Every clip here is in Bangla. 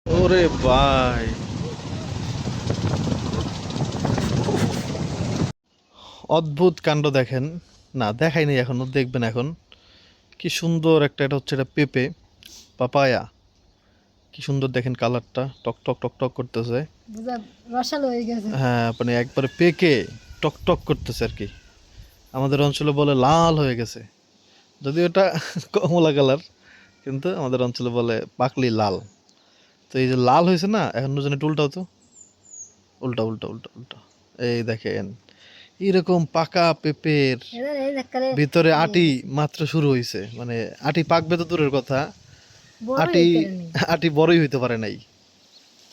ওরে ভাই, অদ্ভুত কাণ্ড দেখেন। না দেখাই নাই এখনো, দেখবেন এখন। কি সুন্দর একটা, এটা হচ্ছে এটা পেঁপে, পাপায়া। কি সুন্দর দেখেন কালারটা, টক টক টক টক করতেছে। বুঝা রসালো হয়ে গেছে। হ্যাঁ, মানে একবারে পেকে টক টক করতেছে আর কি। আমাদের অঞ্চলে বলে লাল হয়ে গেছে, যদিও এটা কমলা কালার, কিন্তু আমাদের অঞ্চলে বলে পাকলি লাল। তো এই যে লাল হয়েছে না, এখন যেন উল্টাও তো, উল্টা উল্টা উল্টা উল্টা। এই দেখেন, এরকম পাকা পেঁপের এদের এই ধাক্কারে ভিতরে হয়ে আটি গেছে, মাত্র শুরু হয়েছে, মানে আটি পাকবে তো দূরের কথা, বড়ই আটি হইতে নেই। আটি বড়ই হইতে পারে নাই।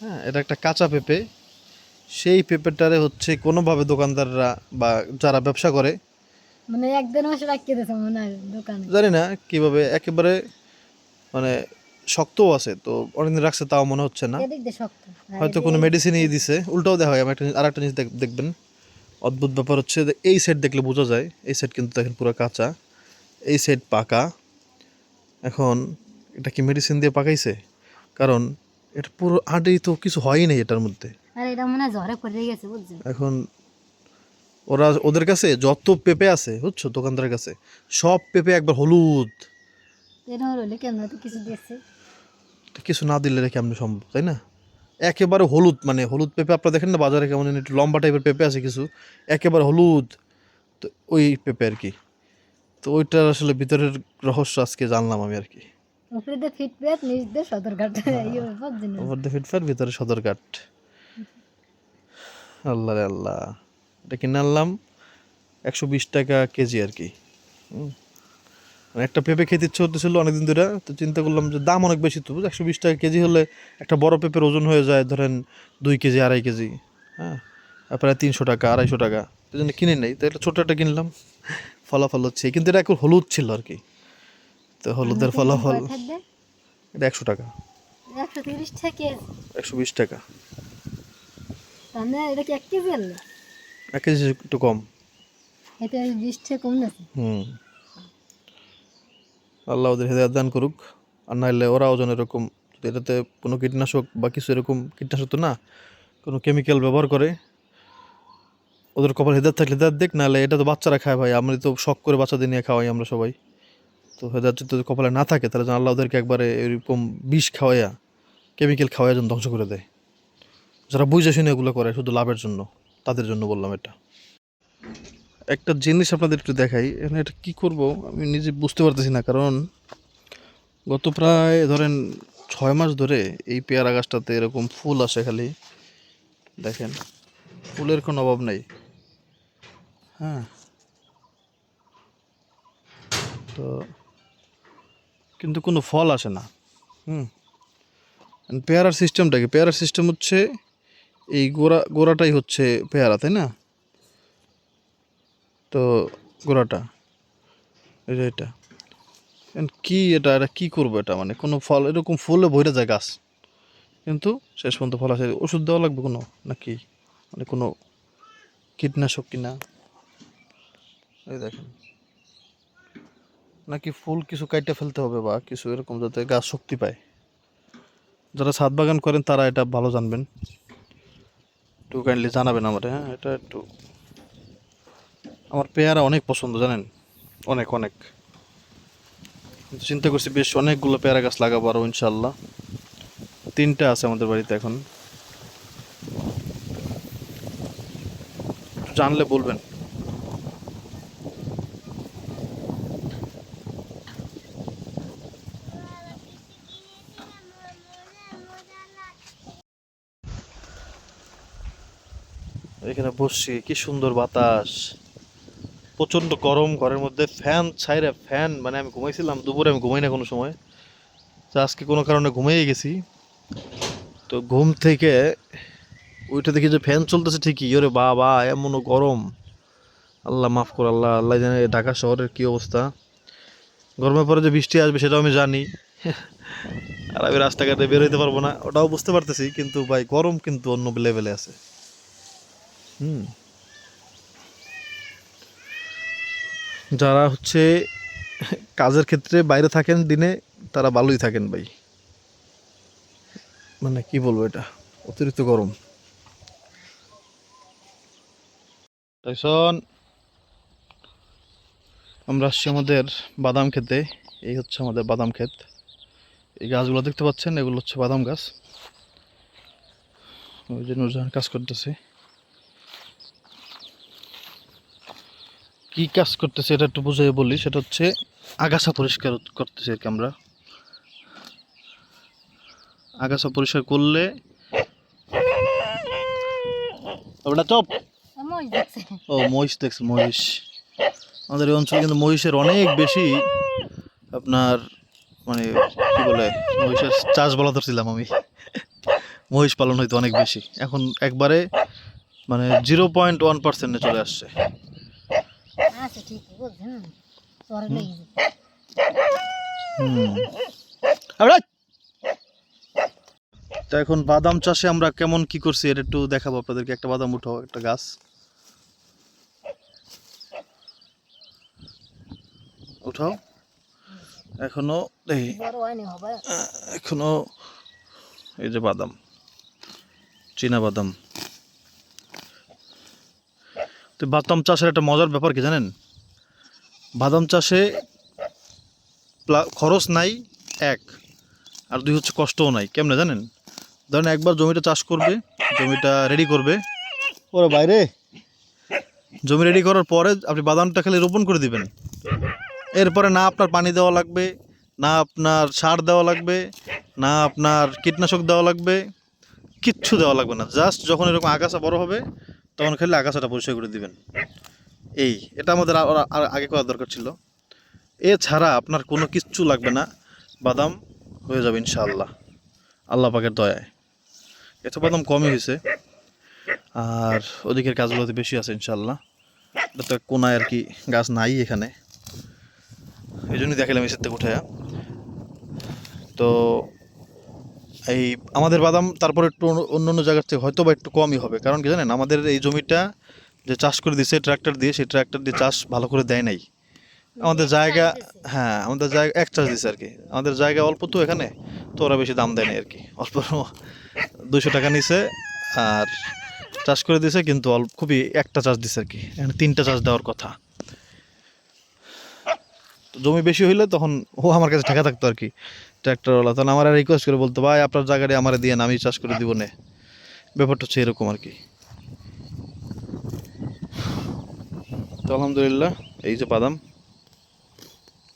হ্যাঁ, এটা একটা কাঁচা পেঁপে। সেই পেঁপেটারে হচ্ছে কোনোভাবে দোকানদাররা বা যারা ব্যবসা করে, মানে একদিন মাসে রাখিয়ে দিয়েছে মনে হয় দোকানে। জানি না কিভাবে, একেবারে মানে শক্তও আছে তো, অনেকদিন রাখছে তাও মনে হচ্ছে না। এদিক দিয়ে শক্ত, আর এই হয়তো যে কোনো এই মেডিসিনই এই- দিছে। উল্টাও দেখা হয়। আমি আর একটা জিনিস দেখবেন, অদ্ভুত ব্যাপার হচ্ছে যে এই সাইড দেখলে বোঝা যায়, এই সাইড কিন্তু দেখেন পুরো কাঁচা, এই সাইড পাকা। এখন এটা কি মেডিসিন দিয়ে পাকাইছে? কারণ এটা পুরো আডেই তো কিছু হয়ই নাই এটার মধ্যে। আর এটা মনে হয় ঝড়ে পড়ে গেছে বুঝছেন। এখন ওদের কাছে যত পেঁপে আছে বুঝছো, দোকানদারের কাছে সব পেঁপে একবার হলুদ। এর হলে কেন হয়তো কিছু দিয়েছে। তো কিছু না দিলে রেখে কেমন সম্ভব, তাই না? একেবারে হলুদ, মানে হলুদ পেঁপে আপনারা দেখেন না বাজারে, কেমন যেন একটু লম্বা টাইপের পেঁপে আছে কিছু, একেবারে হলুদ। তো ওই পেঁপে আর কি। তো ওইটার আসলে ভিতরের রহস্য আজকে জানলাম আমি আর কি। উপরে দিয়ে ফিটপেট নিচ দিয়ে সদরঘাট এই বুঝছেন। ওভার দ্য ফিটফার, ভিতরে সদরঘাট। আল্লাহ রে আল্লাহ। এটা কিনে আনলাম 120 টাকা কেজি আর কি। মানে একটা পেঁপে খেতে ইচ্ছে হতেছিল অনেকদিন ধরে, তো চিন্তা করলাম যে দাম অনেক বেশি, তো 120 টাকা কেজি হলে একটা বড় পেঁপের ওজন হয়ে যায় ধরেন 2 কেজি 2.5 কেজি। হ্যাঁ, আর প্রায় 300 টাকা 250 টাকা। এই জন্য কিনে নেই, তো এটা ছোটো একটা কিনলাম। ফলাফল হচ্ছে, কিন্তু এটা একটু হলুদ ছিল আর কি। তো আর হলুদের নতুন দাম ফলাফল। কয় থাকবে? এটা 100 টাকা। 130 টাকা। 120 টাকা। তাহলে এটা কি 1 কেজি আনলে? 1 কেজি একটু কম। এতে 20 টাকা কম আছে। হুম। আল্লাহ ওদের হেদায়ত দান করুক। আর নাহলে ওরা ওজন এরকম, যদি এটাতে কোনো কীটনাশক বা কিছু এরকম, কীটনাশক তো না, কোনো কেমিক্যাল ব্যবহার করে, ওদের কপাল হেদায়ত থাকলে হেদায়ত দেখ, নাহলে এটা তো বাচ্চারা খায় ভাই, আমরা তো শখ করে বাচ্চাদের নিয়ে খাওয়াই আমরা সবাই। তো হেদায়ত যদি কপালে না থাকে, তাহলে যেন আল্লাহ ওদেরকে একবারে এরকম বিষ খাওয়াইয়া, কেমিক্যাল খাওয়াইয়া যেন ধ্বংস করে দেয়। যারা বুঝে শুনে এগুলো করে শুধু লাভের জন্য, তাদের জন্য বললাম এটা। একটা জিনিস আপনাদের একটু দেখাই, এখানে এটা কী করব আমি নিজে বুঝতে পারতেছি না। কারণ গত প্রায় ধরেন 6 মাস ধরে এই পেয়ারা গাছটাতে এরকম ফুল আসে খালি, দেখেন ফুলের কোনো অভাব নেই। হ্যাঁ, তো কিন্তু কোনো ফল আসে না। হুম। পেয়ারার সিস্টেমটা কি? পেয়ারার সিস্টেম হচ্ছে এই গোড়াটাই হচ্ছে পেয়ারা, তাই না? তো গোড়াটা, এই যে এটা, কি এটা, এটা কি করবো এটা? মানে কোনো ফল এরকম ফুলে ভরে যায় গাছ, কিন্তু শেষ পর্যন্ত ফল আসে। ওষুধ দেওয়া লাগবে কোনো নাকি? মানে কোনো কীটনাশক কিনা? এই দেখেন, নাকি ফুল কিছু কাইটে ফেলতে হবে বা কিছু এরকম, যাতে গাছ শক্তি পায়? যারা ছাদ বাগান করেন তারা এটা ভালো জানবেন, একটু কাইন্ডলি জানাবেন আমার। হ্যাঁ, এটা একটু, আমার পেয়ারা অনেক পছন্দ জানেন, অনেক অনেক। কিন্তু চিন্তা করছি বেশ অনেকগুলো পেয়ারা গাছ লাগাবো আরও ইনশাল্লাহ। 3টা আছে আমাদের বাড়িতে এখন। একটু জানলে বলবেন। এখানে বসছি, কি সুন্দর বাতাস, প্রচণ্ড গরম, ঘরের মধ্যে ফ্যান ছাইরে, ফ্যান মানে আমি ঘুমাইছিলাম দুপুরে, আমি ঘুমাই না কোনো সময়, তো আজকে কোনো কারণে ঘুমিয়ে গেছি। তো ঘুম থেকে ওইটা দেখি যে ফ্যান চলতেছে ঠিকই, ওরে বাবা এমনও গরম! আল্লাহ মাফ কর, আল্লাহ আল্লাহ জানে ঢাকা শহরের কি অবস্থা। গরমের পরে যে বৃষ্টি আসবে সেটাও আমি জানি, আর আমি রাস্তাঘাটে বেরোতে পারবো না ওটাও বুঝতে পারতেছি, কিন্তু ভাই গরম কিন্তু অন্য লেভেলে আছে। হুম। যারা হচ্ছে কাজের ক্ষেত্রে বাইরে থাকেন দিনে, তারা ভালোই থাকেন ভাই। মানে কি বলবো, এটা অতিরিক্ত গরম। টাইসন, আমরা আসছি আমাদের বাদাম খেতে। এই হচ্ছে আমাদের বাদাম ক্ষেত। এই গাছগুলো দেখতে পাচ্ছেন, এগুলো হচ্ছে বাদাম গাছ। ওই যে নুরজাহান কাজ করতেছে। কি কাজ করতেছে এটা একটু বুঝিয়ে বলি। সেটা হচ্ছে আগাছা পরিষ্কার করতেছি আর কি আমরা। আগাছা পরিষ্কার করলে ওটা চপ। মই দেখছে ও মহিষ দেখছে, মহিষ। আমাদের এই অঞ্চলে কিন্তু মহিষের অনেক বেশি আপনার মানে কি বলে, মহিষের চাষ বলা ধরছিলাম আমি। মহিষ পালন হয়তো অনেক বেশি, এখন একবারে মানে 0.1% চলে আসছে। আচ্ছা ঠিক বুঝছেন তোর লেগে হুম। আরে! তো এখন বাদাম চাষে আমরা কেমন কি করছি এটা একটু দেখাবো আপনাদেরকে। একটা বাদাম উঠাও, একটা গাছ উঠাও। এখনো এই বড় হয়নি হবে এখনো এই যে বাদাম, চীনা বাদাম। তো বাদাম চাষের একটা মজার ব্যাপার কি জানেন? বাদাম চাষে খরচ নাই এক, আর দুই হচ্ছে কষ্টও নাই। কেমনে জানেন? ধরেন একবার জমিটা চাষ করবে, জমিটা রেডি করবে, ওরে বাইরে, জমি রেডি করার পরে আপনি বাদামটা খালি রোপণ করে দিবেন। এরপরে না আপনার পানি দেওয়া লাগবে, না আপনার সার দেওয়া লাগবে, না আপনার কীটনাশক দেওয়া লাগবে, কিচ্ছু দেওয়া লাগবে না। জাস্ট যখন এরকম আগাছা বড় হবে তখন খালি আগাছাটা পরিষ্কার করে দিবেন। এটা আমাদের আগে করা দরকার ছিল। এছাড়া আপনার কোনো কিচ্ছু লাগবে না, বাদাম হয়ে যাবে ইনশাআল্লাহ, আল্লাহ পাকের দয়ায়। এত বাদাম কমই হয়েছে, আর ওদিকের গাছগুলোতে বেশি আছে ইনশাআল্লাহ। এটা তো কোনায় আর কি গাছ নাই এখানে, এই জন্যই দেখালাম এসের থেকে উঠায়া। তো এই আমাদের বাদাম তারপরে একটু অন্য অন্য জায়গার থেকে হয়তো বা একটু কমই হবে, কারণ কি জানেন, আমাদের এই জমিটা যে চাষ করে দিছে ট্রাক্টর দিয়ে, সেই ট্রাক্টর দিয়ে চাষ ভালো করে দেয় নাই। আমাদের জায়গা, হ্যাঁ আমাদের জায়গা এক চাষ দিছে আর কি। আমাদের জায়গা অল্প তো এখানে, তো ওরা বেশি দাম দেয় নাই আর কি। অল্প 200 টাকা নিছে আর চাষ করে দিছে, কিন্তু অল্প খুবই একটা চাষ দিছে আর কি। এখানে 3টা চাষ দেওয়ার কথা। তো জমি বেশি হইলে তখন ও আমার কাছে ঠেকা থাকতো আর কি, ট্র্যাক্টরওয়ালা। তখন আমার রিকোয়েস্ট করে বলতো, ভাই আপনার জায়গাটা আমার দিয়ে আমি চাষ করে দিব না। ব্যাপারটা হচ্ছে এরকম আর কি। তো আলহামদুলিল্লাহ, এই যে বাদাম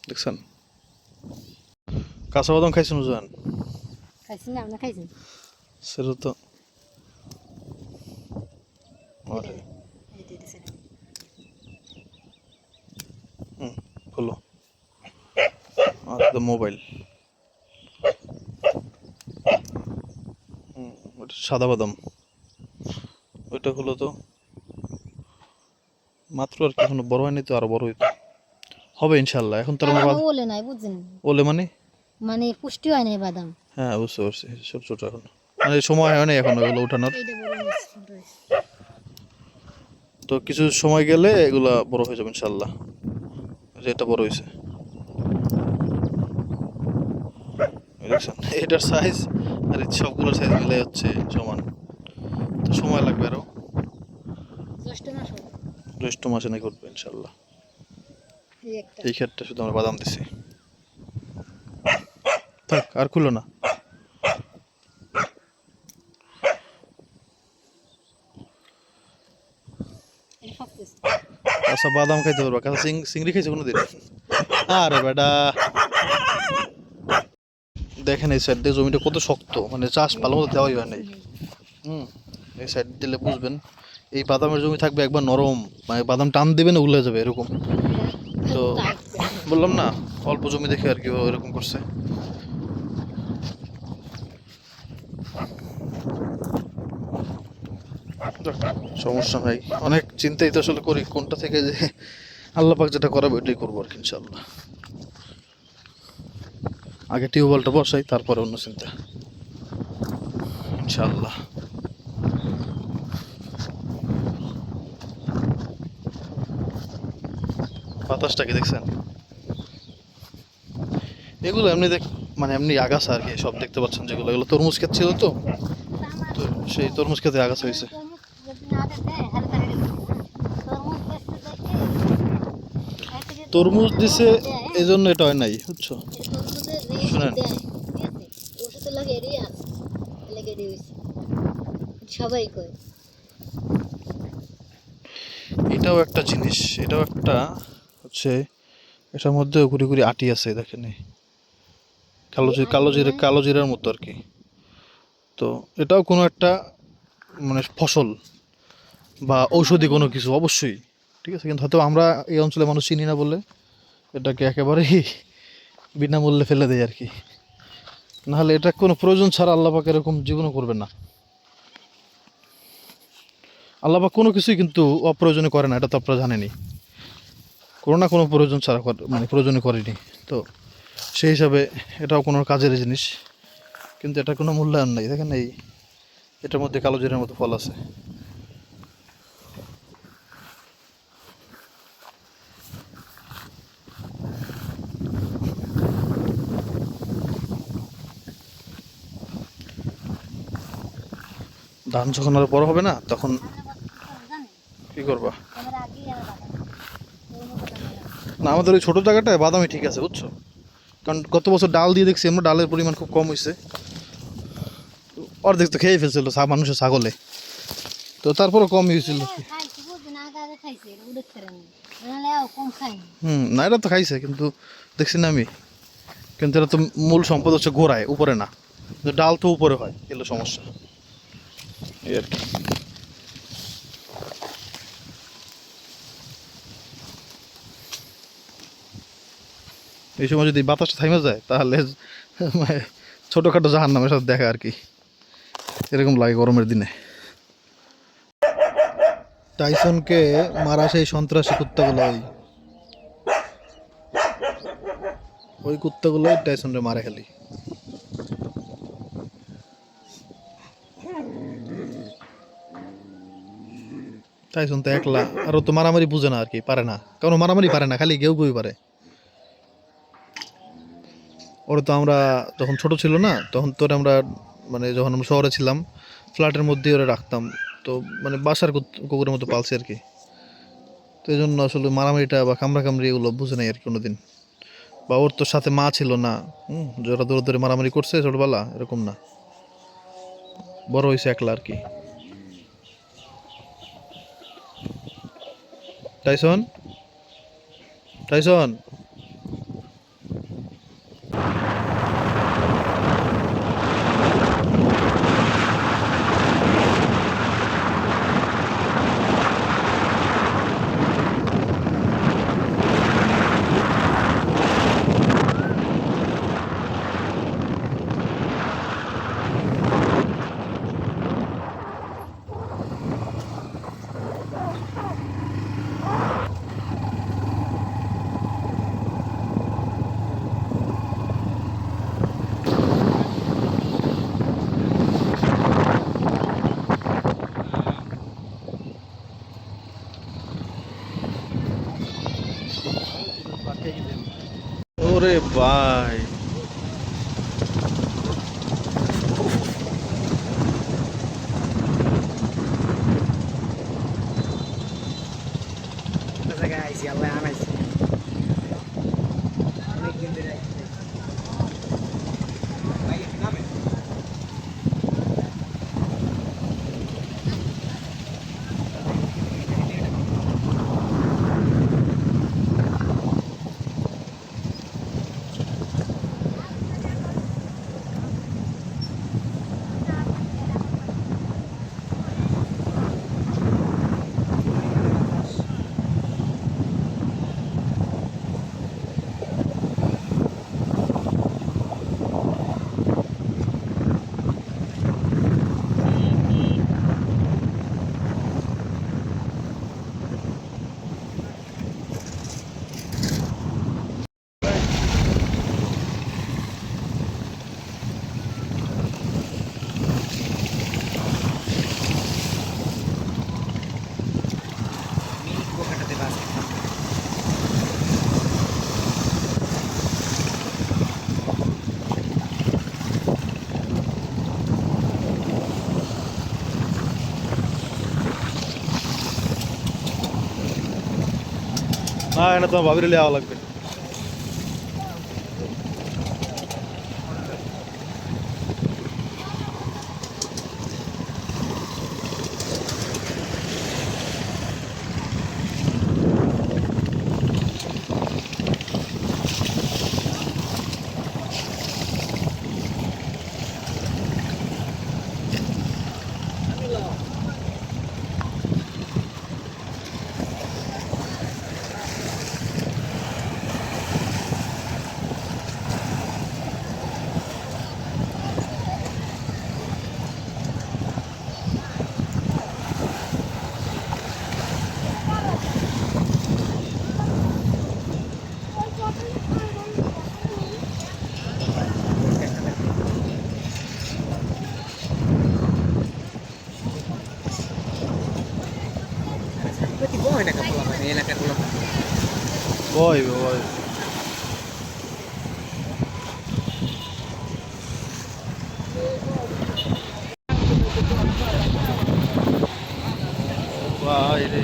দেখছেন, কাঁচা বাদাম খাইছেন বুঝলেন? খাইছি না আমরা খাইছি সেটা তো হলো মোবাইল। ওটা সাদা বাদাম, ওইটা হলো তো মাত্র আর কি, এখনো বড় হয়নি, তো আরো বড় হইতো হবে ইনশাল্লাহ। এখন তো আমরা ওলে নাই বুঝছেন, ওলে মানে মানে পুষ্টি হয় নাই বাদাম। হ্যাঁ বুঝতে পারছি, ছোট ছোট এখন মানে সময় হয় না এখন ওগুলো উঠানোর। এইটা বড় হয়েছে তো কিছু সময় গেলে এগুলা বড় হয়ে যাবে ইনশাল্লাহ। যেটা বড় হয়েছে দেখছেন, এটার সাইজ আর এই সবগুলোর সাইজ মিলে হচ্ছে সমান। তো সময় লাগবে আরো, জ্যৈষ্ঠ মাসে নাকি করবে ইনশাল্লাহ। এই ক্ষেতটা শুধু আমরা বাদাম দিছি, থাক আর খুলো না। আচ্ছা বাদাম খাইতে পারবা, কাঁচা চিংড়ি খাইছো কোনোদিন? আরে বেটা, দেখেন এই সাইড দিয়ে জমিটা কত শক্ত, মানে চাষ ভালো মতো দেওয়াই হয় নাই। এই সাইড দিলে বুঝবেন, এই বাদামের জমি থাকবে একবার নরম, মানে বাদাম টান দেবে না উল্লে যাবে এরকম। তো বললাম না, অল্প জমি দেখে আর কি এরকম করছে। সমস্যা নাই, অনেক চিন্তাই তো আসলে করি কোনটা থেকে যে আল্লাহ পাক যেটা করাবে ওইটাই করবো আর কি ইনশাল্লাহ। আগে টিউবওয়েলটা বসাই, তারপরে অন্য চিন্তা ইনশাল্লাহ। বাতাসটা কি দেখছেন? এগুলো এমনি মানে এমনি আগাছা আর কি সব দেখতে পাচ্ছেন যেগুলো, এগুলো তরমুজ ক্ষেত ছিল তো, তো সেই তরমুজ ক্ষেতে আগাছা হয়েছে। তরমুজ দিছে এই জন্য এটা হয় নাই, বুঝছো? শুনেন, সবাই কয় এটাও একটা জিনিস, এটাও একটা হচ্ছে, এটার মধ্যে ঘুরি ঘুরি আটি আছে দেখেন, এই কালো জিরার মতো আর কি। তো এটাও কোনো একটা মানে ফসল বা ঔষধি কোনো কিছু অবশ্যই, ঠিক আছে, কিন্তু হয়তো আমরা এই অঞ্চলে মানুষ চিনি না বলে এটাকে একেবারেই বিনামূল্যে ফেলে দেয় আর কি। নাহলে এটা কোনো প্রয়োজন ছাড়া আল্লাহ পাক এরকম জীবনও করবে না। আল্লাহ পাক কোনো কিছুই কিন্তু অপ্রয়োজনে করে না, এটা তো আপনারা জানেনই। কোনো না কোনো প্রয়োজন ছাড়া মানে প্রয়োজনে করেনি। তো সেই হিসাবে এটাও কোনো কাজের জিনিস, কিন্তু এটা কোনো মূল্যায়ন নেই। দেখেন এই এটার মধ্যে কালো জিরার মতো ফল আছে। ধান যখন আরো বড় হবে না তখন কি করবা? না, আমাদের ওই ছোটো জায়গাটায় বাদামি ঠিক আছে, বুঝছো? কারণ গত বছর ডাল দিয়ে দেখছি আমরা, ডালের পরিমাণ খুব কম হয়েছে, অর্ধেক তো খেয়ে ফেলছিল মানুষের ছাগলে, তো তারপরে কম হয়েছিল। না এটা তো খাইছে, কিন্তু দেখছি না আমি, কিন্তু এটা তো মূল সম্পদ হচ্ছে গোড়ায়, উপরে না। কিন্তু ডাল তো উপরে হয়, এলো সমস্যা এই আর কি। এই সময় যদি বাতাসটা থামে যায় তাহলে মানে ছোটোখাটো জাহান্নামের সাথে দেখা আর কি, এরকম লাগে গরমের দিনে। টাইসনকে মারা সেই সন্ত্রাসী কুত্তাগুলো, ওই কুত্তাগুলোই টাইসনরে মারে খালি। টাইসন তো একলা, আর ও তো মারামারি বুঝে না আর কি, পারে না, কারণ ও মারামারি পারে না, খালি গেউ গেউই পারে। ওরা তো আমরা যখন ছোট ছিল না তখন তোর আমরা মানে যখন আমরা শহরে ছিলাম ফ্ল্যাটের মধ্যেই ওরা রাখতাম, তো মানে বাসার কুকুরের মতো পালছে আর কি। তো এই জন্য আসলে মারামারিটা বা কামড়াকামড়ি এগুলো বুঝে নাই আর কি কোনোদিন। বা ওর তোর সাথে মা ছিল না, যারা দৌড়ে দৌড়ে মারামারি করছে ছোটবেলা, এরকম না, বড় হয়েছে একলা আর কি। টাইসন, টাইসন, ওরে ভাই, না এটা তোমার ভাবিরে লিয়ে আওয়া লাগবে। Berarti boy nak pulang ini nak pulang. ওই ওই ভাই রে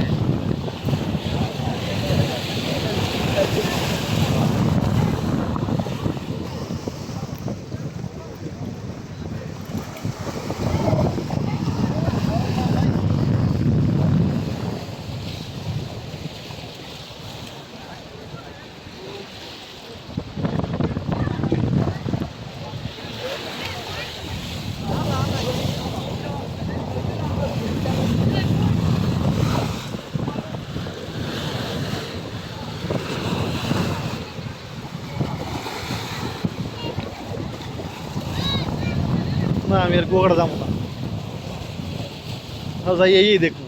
না আমি আর কুয়াকাটা যাবো না, যাই এই দেখুন।